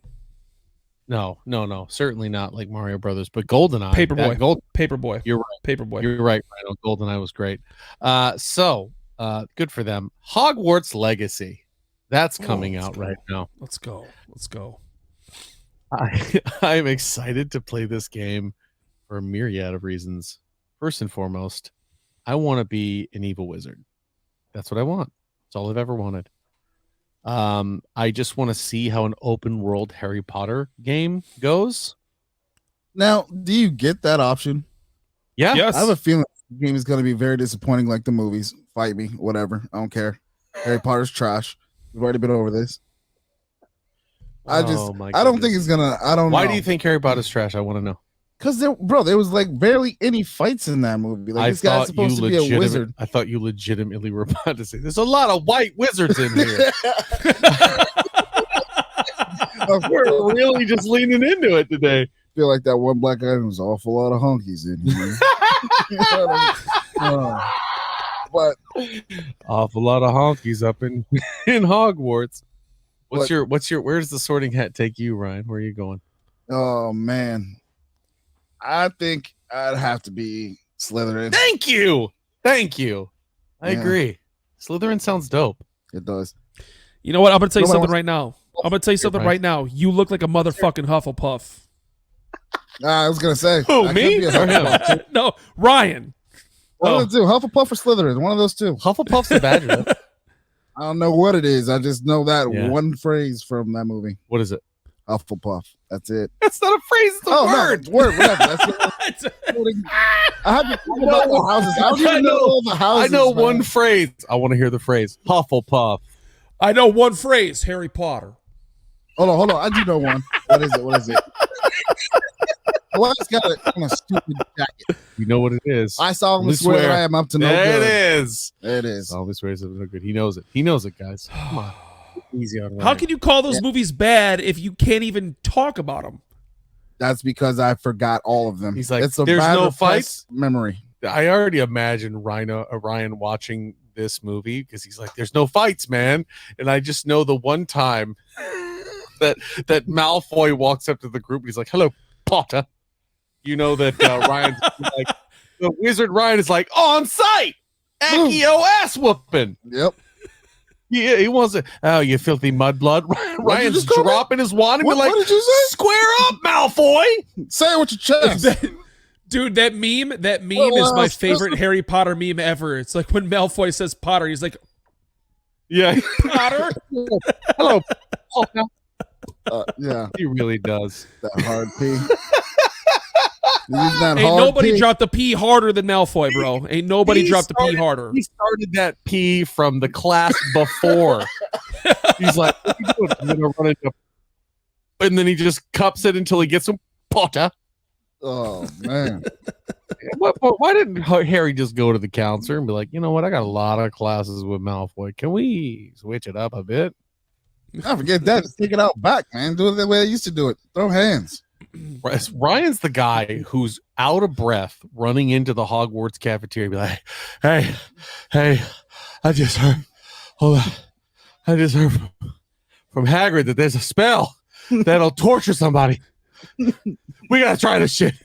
No, certainly not like Mario Brothers, but GoldenEye, Paperboy. You're right. Paperboy. You're right. GoldenEye was great. So good for them. Hogwarts Legacy, that's coming out right now. Let's go. I'm excited to play this game for a myriad of reasons. First and foremost, I want to be an evil wizard. That's what I want. That's all I've ever wanted. I just want to see how an open world Harry Potter game goes. Now, do you get that option? Yeah. Yes. I have a feeling the game is going to be very disappointing like the movies. Fight me, whatever. I don't care. Harry Potter's trash. We've already been over this. I don't think it's going to, I don't know. Why do you think Harry Potter's trash? I want to know. Because there was like barely any fights in that movie. Like this guy's supposed to be a wizard. I thought you legitimately were about to say there's a lot of white wizards in here. We're really just leaning into it today. I feel like that one black guy was an awful lot of honkies in here. But awful lot of honkies up in Hogwarts. What's your where's the Sorting Hat take you, Ryan? Where are you going? Oh man. I think I'd have to be Slytherin. Thank you. I agree. Slytherin sounds dope. It does. You know what? I'm gonna tell you Nobody something wants- right now. I'm gonna tell you something right now. You look like a motherfucking Hufflepuff. I was gonna say. Who, I me? could be a Hufflepuff. No, Ryan. One of the two, Hufflepuff or Slytherin. One of those two. Hufflepuff's a badger. I don't know what it is. I just know that Yeah. one phrase from that movie. What is it? Hufflepuff. That's it. That's not a phrase. It's a word. No, word. Whatever. That's it. I have to think about the houses. I don't even know all the I houses. know man. one phrase. I want to hear the phrase. Hufflepuff. I know one phrase. Harry Potter. Hold on. I do know one. What is it? Well, it's got a stupid jacket. You know what it is. I solemnly We swear swear. I am up to no There good. it is. There it is. Solemnly swears up to no good. He knows it. He knows it, guys. Come on. Easy on Ryan. How can you call those movies bad if you can't even talk about them? That's because I forgot all of them. He's like, it's a "There's bad no repressed fights?" memory. I already imagine Ryan watching this movie because he's like, "There's no fights, man," and I just know the one time that Malfoy walks up to the group and he's like, "Hello, Potter." You know that Ryan's like, the wizard Ryan is like on site, Accio ass whooping. Yep. Yeah, he wants it. Oh, you filthy mudblood! Ryan's just call dropping his wand and be What, like, what did you say? "Square up, Malfoy!" Say it with your chest. Dude, that meme Well, is my it's favorite Harry Potter meme ever. It's like when Malfoy says Potter, he's like, Yeah, Potter? hello, Potter. Yeah, He really does. that hard P. Use that Ain't hard nobody P. dropped the P harder than Malfoy, bro. Ain't nobody He dropped the P started- harder. He started that P from the class before. He's like, "What are you doing? I'm gonna run into," and then he just cups it until he gets him. Potter. Oh man, Why didn't Harry just go to the counselor and be like, "You know what? I got a lot of classes with Malfoy. Can we switch it up a bit?" I forget that. Just take it out back, man. Do it the way I used to do it. Throw hands. Ryan's the guy who's out of breath running into the Hogwarts cafeteria and be like, hey, I just heard, hold on. I just heard from Hagrid that there's a spell that'll torture somebody. We gotta try this shit.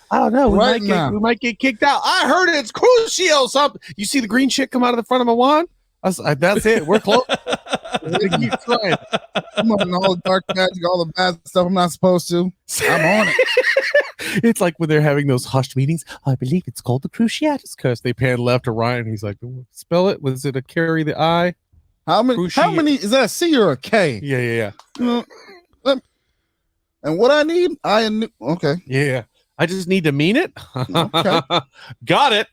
I don't know. Right now. We might get kicked out. I heard it's Crucio something. You see the green shit come out of the front of my wand? That's it. We're close. We're gonna keep trying. I'm on all the dark magic, all the bad stuff I'm not supposed to. I'm on it. It's like when they're having those hushed meetings. I believe it's called the Cruciatus curse. They pan left to Ryan. He's like, spell it. Was it a carry the I? How many? How many? Is that a C or a K? Yeah. And what I need, okay. Yeah. I just need to mean it. Okay. Got it.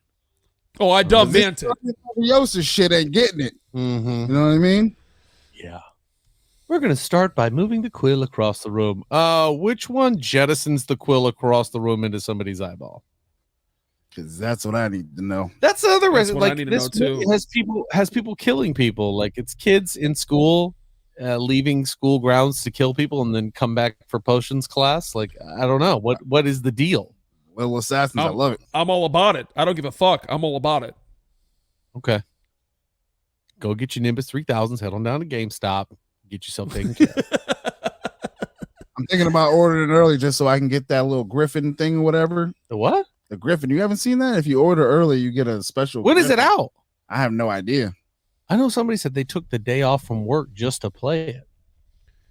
Oh, I dumb meant it. Yosa shit ain't getting it. Mm-hmm. You know what I mean? Yeah. We're going to start by moving the quill across the room. Which one jettisons the quill across the room into somebody's eyeball? Because that's what I need to know. That's the other That's reason. what I Like need to this know, too. movie has people killing people. Like it's kids in school leaving school grounds to kill people and then come back for potions class. Like I don't know what is the deal. Little assassins, I Oh. love it. I'm all about it. I don't give a fuck. I'm all about it. Okay. Go get your Nimbus 3000s. Head on down to GameStop. Get yourself taken care of. I'm thinking about ordering it early just so I can get that little Griffin thing or whatever. The what? The Griffin. You haven't seen that? If you order early, you get a special. When is it Griffin. out? I have no idea. I know somebody said they took the day off from work just to play it.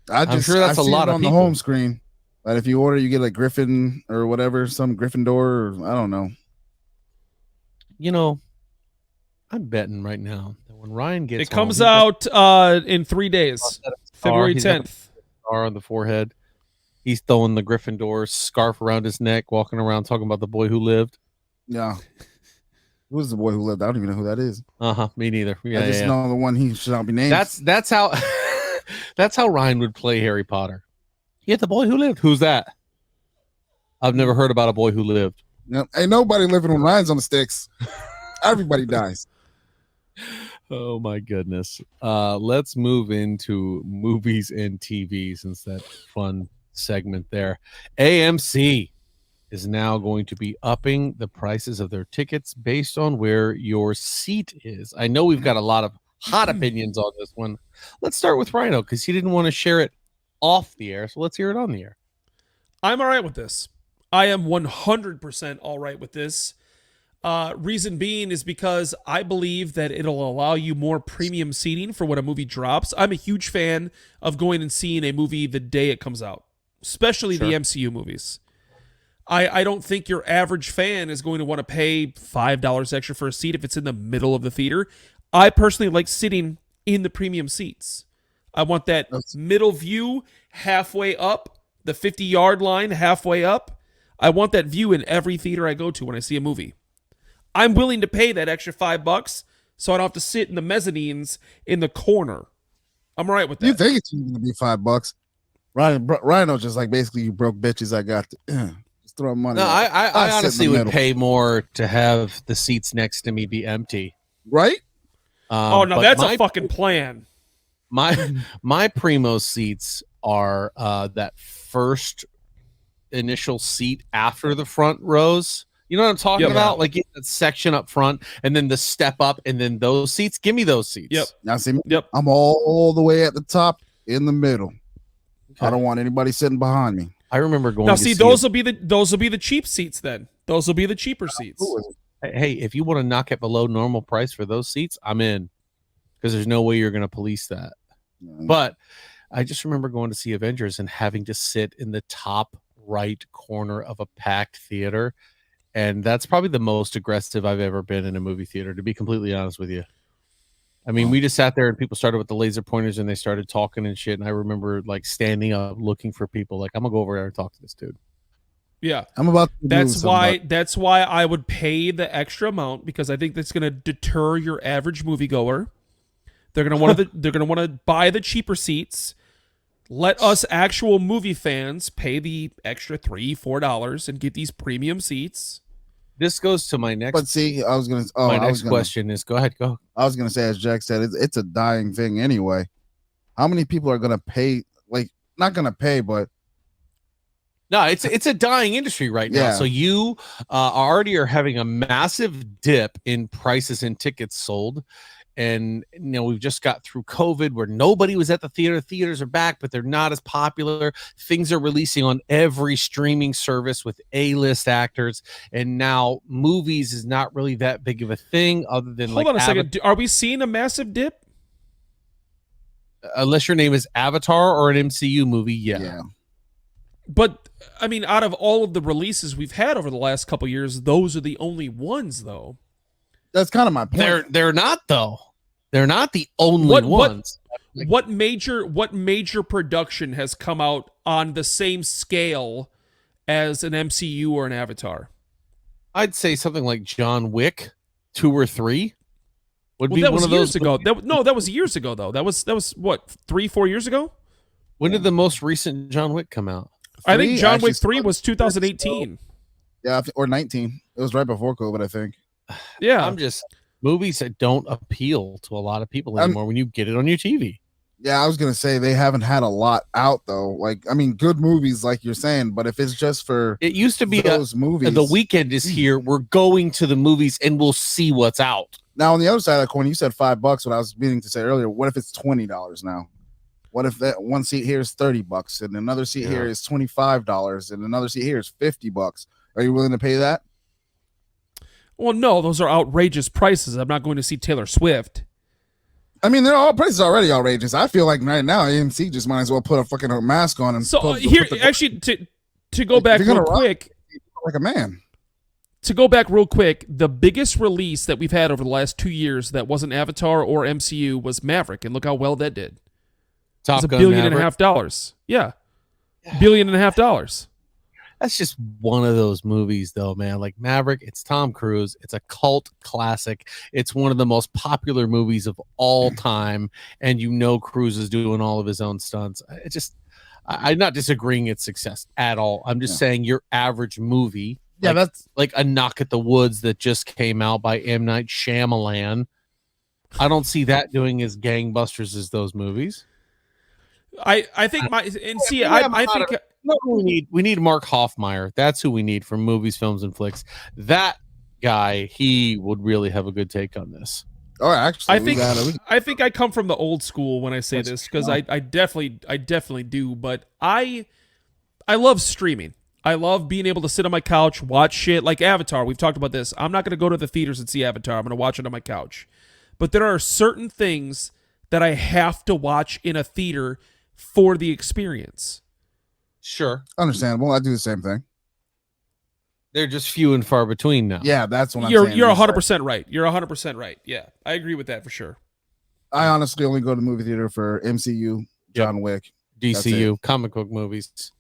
I'm sure that's a a lot of on people. the home screen. But if you order, you get a Griffin or whatever, some Gryffindor or I don't know. You know, I'm betting right now that when Ryan gets It comes home, out in 3 days, February He's got 10th. scar on the forehead. He's throwing the Gryffindor scarf around his neck, walking around talking about the boy who lived. Yeah. Who's the boy who lived? I don't even know who that is. Me neither. Yeah, I just yeah. know the one he should not be named. That's how that's how Ryan would play Harry Potter. Yeah, the boy who lived. Who's that? I've never heard about a boy who lived. Yep. Ain't nobody living when Ryan's on the sticks. Everybody dies. Oh my goodness. Let's move into movies and TV since that fun segment there. AMC is now going to be upping the prices of their tickets based on where your seat is. I know we've got a lot of hot opinions on this one. Let's start with Rhino because he didn't want to share it off the air. So let's hear it on the air. I'm all right with this. I am 100% all right with this. Reason being is because I believe that it'll allow you more premium seating for when a movie drops. I'm a huge fan of going and seeing a movie the day it comes out, especially the MCU movies. I don't think your average fan is going to want to pay $5 extra for a seat if it's in the middle of the theater. I personally like sitting in the premium seats. I want that middle view halfway up, the 50-yard line halfway up. I want that view in every theater I go to when I see a movie. I'm willing to pay that extra $5 so I don't have to sit in the mezzanines in the corner. I'm all right with that. You think it's going to be $5? Rhino just like basically you broke bitches. I got just throw money. No, out. I honestly would pay more to have the seats next to me be empty. Right? Oh no, that's a fucking plan. My primo seats are that first initial seat after the front rows. You know what I'm talking about? Like that section up front, and then the step up, and then those seats. Give me those seats. Yep. Now see me. Yep. I'm all the way at the top, in the middle. Okay. I don't want anybody sitting behind me. I remember going. Now see, those will be the cheap seats. Then those will be the cheaper seats. Hey, if you want to knock it below normal price for those seats, I'm in, because there's no way you're going to police that. But I just remember going to see Avengers and having to sit in the top right corner of a packed theater. And that's probably the most aggressive I've ever been in a movie theater, to be completely honest with you. I mean, we just sat there and people started with the laser pointers and they started talking and shit. And I remember like standing up, looking for people. Like, I'm gonna go over there and talk to this dude. Yeah, I'm about. That's why I would pay the extra amount, because I think that's gonna deter your average moviegoer. They're gonna want to buy the cheaper seats. Let us actual movie fans pay the extra $3-4 and get these premium seats. This goes to my next. But see, I was gonna. Oh, my next question is, go ahead, go. I was gonna say, as Jack said, it's a dying thing anyway. How many people are gonna pay? Like, not gonna pay, but no, it's a dying industry right now. So you already are having a massive dip in prices and tickets sold. And, you know, we've just got through COVID where nobody was at the theater. Theaters are back, but they're not as popular. Things are releasing on every streaming service with A-list actors. And now movies is not really that big of a thing other than Hold on a second. Are we seeing a massive dip? Unless your name is Avatar or an MCU movie, yeah. But, I mean, out of all of the releases we've had over the last couple years, those are the only ones, though. That's kind of my point. They're not, though. They're not the only ones. What major production has come out on the same scale as an MCU or an Avatar? I'd say something like John Wick 2 or 3 would be one of those those. Ago. That was years ago, though. That was what, 3-4 years ago? When did the most recent John Wick come out? I think John Wick 3 was 2018. Yeah, or 19. It was right before COVID, I think. Yeah, movies that don't appeal to a lot of people anymore when you get it on your TV. Yeah, I was gonna say they haven't had a lot out though. Like, I mean, good movies, like you're saying, but if it's just for it used to be those movies, the weekend is here. We're going to the movies and we'll see what's out. Now, on the other side of the coin, you said $5. What I was meaning to say earlier, what if it's $20 now? What if that one seat here is $30 and another seat here is $25 and another seat here is $50? Are you willing to pay that? Well, no, those are outrageous prices. I'm not going to see Taylor Swift. I mean, they're all prices already outrageous. I feel like right now AMC just might as well put a fucking mask on and to go back real quick, like a man. To go back real quick, the biggest release that we've had over the last 2 years that wasn't Avatar or MCU was Maverick, and look how well that did. It was $1.5 billion. Yeah, $1.5 billion. That's just one of those movies, though, man. Like Maverick, it's Tom Cruise. It's a cult classic. It's one of the most popular movies of all time. And you know Cruise is doing all of his own stunts. I'm not disagreeing its success at all. I'm just saying your average movie. Yeah, that's like A Knock at the Woods that just came out by M. Night Shyamalan. I don't see that doing as gangbusters as those movies. I think I think we need Mark Hoffmeyer. That's who we need for movies, films, and flicks. That guy, he would really have a good take on this. Oh, actually, I think I come from the old school when I say this, because I definitely do. But I love streaming. I love being able to sit on my couch, watch shit like Avatar. We've talked about this. I'm not going to go to the theaters and see Avatar. I'm going to watch it on my couch. But there are certain things that I have to watch in a theater for the experience. Sure. Understandable. I do the same thing. They're just few and far between now. Yeah, that's what I'm You're saying. You're 100% right. You're 100% right. Yeah, I agree with that for sure. I honestly only go to the movie theater for MCU, John Wick, DCU, comic book movies.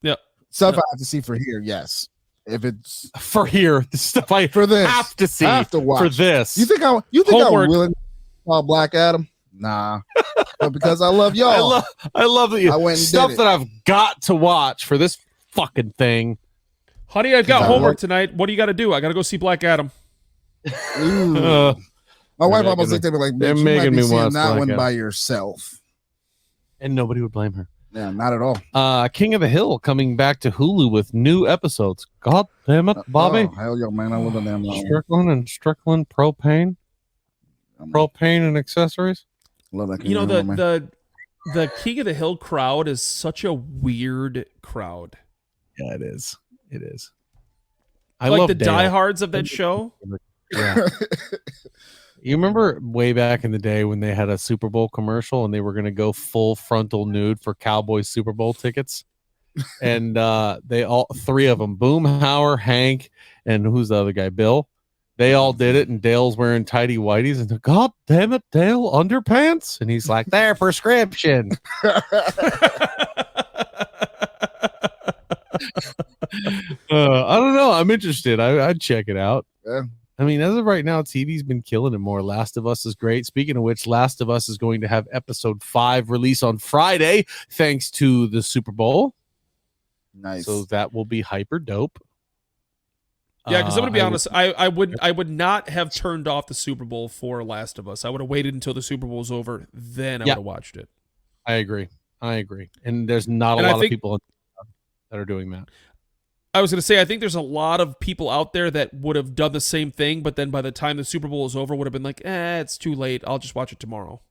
Yep. Stuff I have to see for here. Yes, if it's For here, the stuff I for this, have to see, have to watch for this. You think I'm Homework. willing to call Black Adam? Nah, but because I love y'all. I love that you I went and stuff did it. that I've got to watch for this fucking thing. Honey, I've got I homework like- tonight. What do you got to do? I got to go see Black Adam. Ooh. Uh, My wife they're almost making looked at me like, they're "Bitch, you might making be me seeing watch that Black one Adam. by yourself." and nobody would blame her. Yeah, not at all. King of the Hill coming back to Hulu with new episodes. God damn it, Bobby. Oh, hell yeah, man! I love the damn one. Strickland and Strickland propane and accessories. Love that. You know, King of the Hill, man. the King of the Hill crowd is such a weird crowd. Yeah, it is. It is. I Like love the Dale. diehards of that show. Yeah. You remember way back in the day when they had a Super Bowl commercial and they were going to go full frontal nude for Cowboys Super Bowl tickets? And they all three of them, Boomhauer, Hank, and who's the other guy, Bill? They all did it, and Dale's wearing tidy whities, and God damn it, Dale, underpants? And he's like, they're prescription. I don't know. I'm interested. I'd check it out. Yeah. I mean, as of right now, TV's been killing it more. Last of Us is great. Speaking of which, Last of Us is going to have episode 5 release on Friday, thanks to the Super Bowl. Nice. So that will be hyper dope. Yeah, because I'm gonna be honest, I would not have turned off the Super Bowl for Last of Us. I would have waited until the Super Bowl was over, then I would have watched it. I agree. And there's not a lot of people that are doing that. I was gonna say, I think there's a lot of people out there that would have done the same thing, but then by the time the Super Bowl is over, would have been like, it's too late. I'll just watch it tomorrow.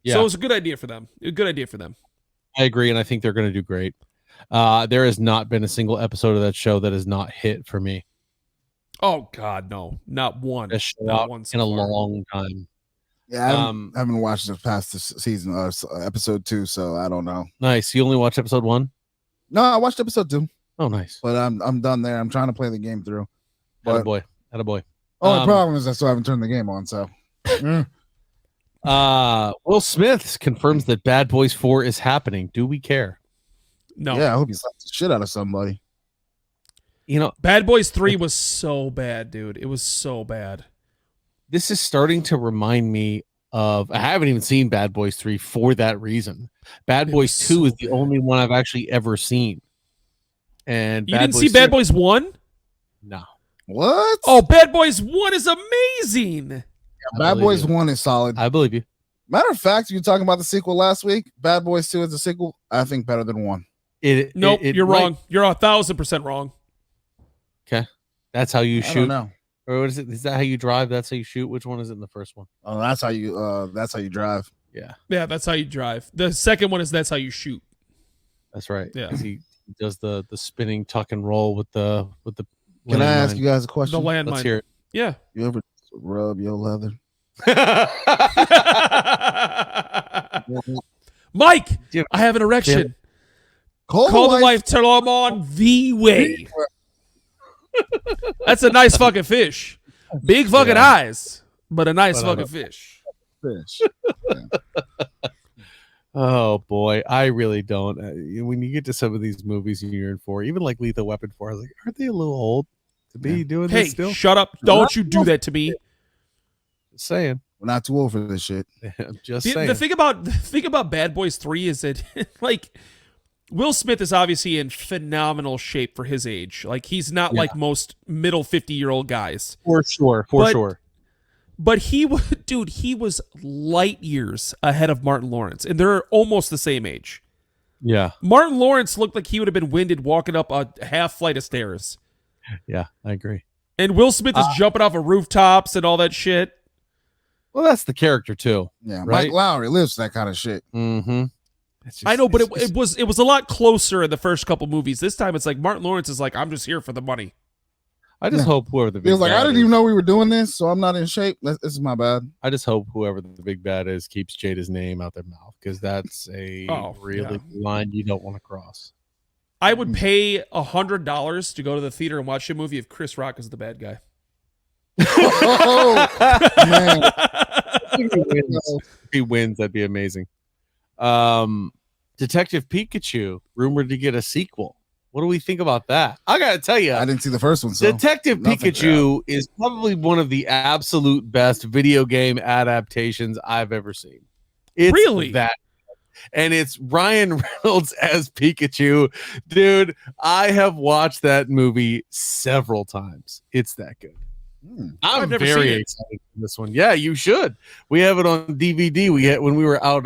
Yeah. So it was a good idea for them. I agree, and I think they're going to do great. There has not been a single episode of that show that has not hit for me. Oh God, no, not one. Best show Not out one in so a far. long time. Yeah, I haven't watched the past season, episode 2, so I don't know. Nice. You only watched episode 1? No, I watched episode 2, Oh, nice. but I'm done there. I'm trying to play the game through. Attaboy. Attaboy. Only problem is I still haven't turned the game on. So, Will Smith confirms that Bad Boys 4 is happening. Do we care? No. yeah, I hope he slaps the shit out of somebody. You know, Bad Boys 3 was so bad, dude. It was so bad. this is starting to remind me of, I haven't even seen Bad Boys 3 for that reason. Bad Boys 2 is the only one I've actually ever seen. And You didn't see Bad Boys 1? No. What? Oh, Bad Boys 1 is amazing. Bad Boys 1 is solid. I believe you. Matter of fact, you were talking about the sequel last week. Bad Boys 2 is a sequel. I think better than 1. Nope, you're wrong. You're 1,000% wrong. Okay. That's how you I shoot. don't know. Or what is it? Is that how you drive? That's how you shoot? Which one is it in the first one? Oh, that's how you drive. Yeah. Yeah, that's how you drive. The second one is that's how you shoot. That's right. Yeah. 'Cause he does the spinning tuck and roll with the Can I ask landmine. you guys a The question? landmine. Let's hear Yeah. You ever rub your leather? it. Mike, Jim- I have an erection. Call Call the the wife till I'm on the way. That's a nice fucking fish. Big fucking eyes, but a nice But I fucking fish. fish. Oh boy, I really don't. When you get to some of these movies you're in for, even like Lethal Weapon 4, I was like, aren't they a little old to be doing Hey, this still? shut up. Don't you do that to me. Just saying. We're not too old for this shit. I'm just The saying. thing about Bad Boys 3 is that like Will Smith is obviously in phenomenal shape for his age. Like he's not like most middle 50-year-old guys. For sure. Sure. But he was light years ahead of Martin Lawrence, and they're almost the same age. Yeah. Martin Lawrence looked like he would have been winded walking up a half flight of stairs. Yeah, I agree. And Will Smith is jumping off of rooftops and all that shit. Well, that's the character too. Yeah, Right? Mike Lowry lives that kind of shit. Mm-hmm. I know, but it was a lot closer in the first couple movies. This time it's like Martin Lawrence is like, I'm just here for the money. I just hope whoever the big he was like, bad I didn't is, even know we were doing this, so I'm not in shape. This is my bad. I just hope whoever the big bad is keeps Jada's name out their mouth, because that's a really line you don't want to cross. I would pay $100 to go to the theater and watch a movie if Chris Rock is the bad guy. Oh man! If he wins, that'd be amazing. Detective Pikachu rumored to get a sequel. What do we think about that? I gotta tell you, I didn't see the first one. So Detective Pikachu is probably one of the absolute best video game adaptations I've ever seen. It's really that, and it's Ryan Reynolds as Pikachu, dude. I have watched that movie several times. It's that good. I'm very excited for this one. Yeah, you should. We have it on DVD. When we were out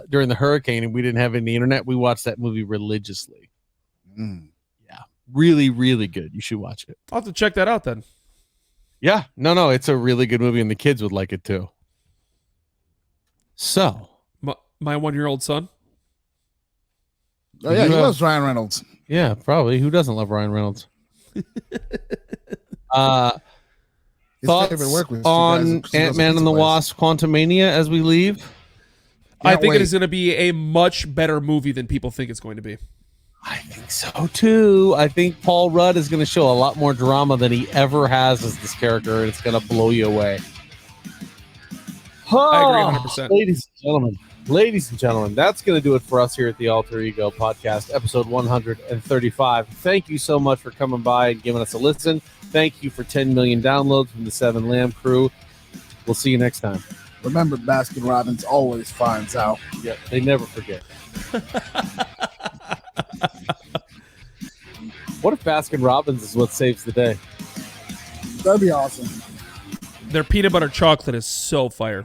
during the hurricane and we didn't have any internet, we watched that movie religiously. Yeah, really, really good. You should watch it. I'll have to check that out then. Yeah, no, it's a really good movie, and the kids would like it too. So, my 1-year-old son. Oh yeah, he loves Ryan Reynolds. Yeah, probably. Who doesn't love Ryan Reynolds? Thoughts on Ant-Man and the Wasp: Quantumania as we leave? I think it is going to be a much better movie than people think it's going to be. I think so too. I think Paul Rudd is going to show a lot more drama than he ever has as this character, and it's going to blow you away. I agree 100%. Ladies and gentlemen, that's going to do it for us here at the Alter Ego Podcast, episode 135. Thank you so much for coming by and giving us a listen. Thank you for 10 million downloads from the Seven Lamb crew. We'll see you next time. Remember, Baskin Robbins always finds out. Yeah, they never forget. What if Baskin Robbins is what saves the day? That'd be awesome. Their peanut butter chocolate is so fire.